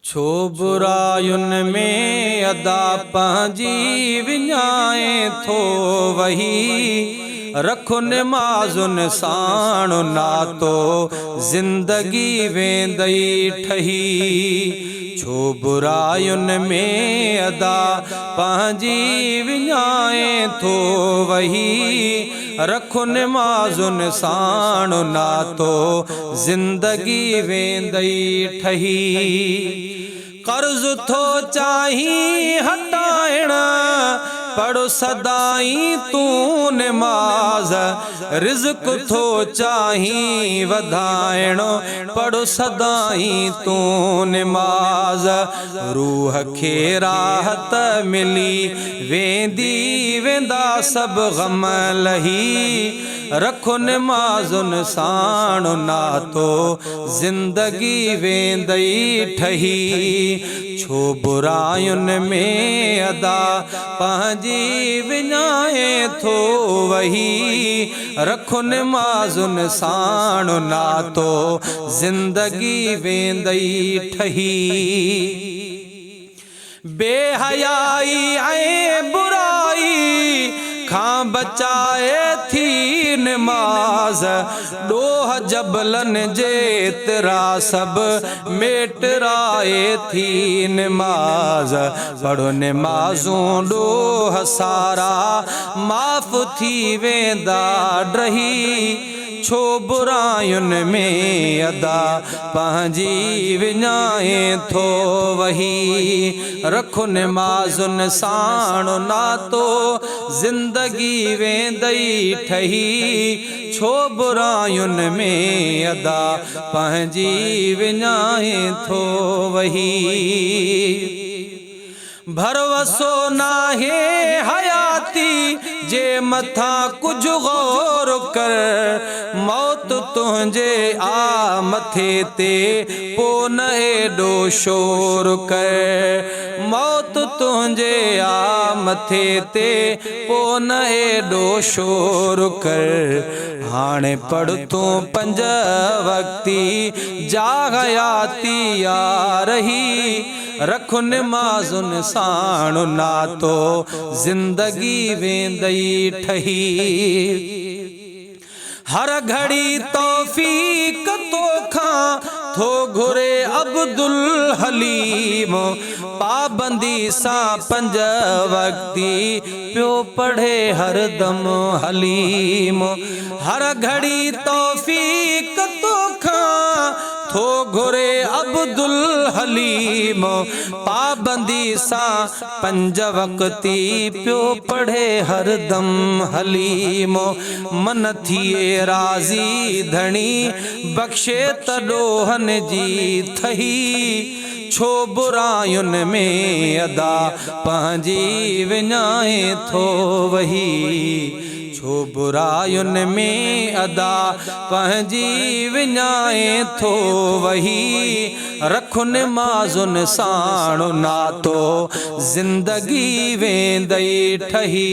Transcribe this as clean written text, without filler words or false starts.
छो बुरायुन में अदा पंहिंजी विञाए थो वही रखो निमाज़ुन साण नातो ज़िंदगी वेंदई ठही। छो बुरायुन में अदा पंहिंजी विञाए थो वही रखो निमाज़ुन साण नातो ज़िंदगी वेंदई ठही। कर्ज थो चाही हटाइण पढ़ो सदाई तू नमाज रिज़्क थो चाही वधाइण पढ़ो सदाई तू नमाज रूह खे राहत मिली वेंदी वेंदा सब गम लही रखो नमाज़ुन साण नातो ज़िंदगी वेंदई ठही। छो बुरायुन में अदा पंहिंजी विञाए थो वही रखो निमाज़ुन साण नातो ज़िंदगी वेंदई ठही। बेहयाई ऐं बुराई खां बचाए थी नमाज़ डोह जबलन जेतरा सब मेटराए थी नमाज़ पढ़ो नमाज़ूं डोह सारा माफ़ थी वेंदा ड्रही। छो बुरायुन में अदा पंहिंजी विञाए थो वही रखो निमाज़ुन साण नातो ज़िंदगी वेंदई ठही। छो बुरायुन में अदा पंहिंजी विञाए थो वही भरवसो नाहे हयाती जे मथा कुछ गौर कर मौत तुंहिंजे आ मथे ते पो न एॾो शोर कर मौत तुंहिंजे आ मथे ते पो न एॾो शोर कर हाणे पढ़ तूं पंज वक्ती जागयाती आ रही रखो निमाज़ुन साण नातो ज़िंदगी वेंदई ठही। हर घड़ी तौफीक तोखां थो घुरे अब्दुल हलीम पाबंदी सां पंज वक्ती पियो पढ़े हरदम हलीम। हर घड़ी तौफीक तोखां थो घुरे अब्दुल हलीम पाबंदी सां पंज वक्ती पियो पढ़े हरदम हलीम। मन थिए राज़ी धणी बख्शे त ॾोहन जी थही। छो बुरायुन में अदा पंहिंजी विञाए थो वही छो बुरायुन में अदा पंहिंजी विञाए थो वही रखो निमाज़ुन साण नातो ज़िंदगी वेंदई ठही।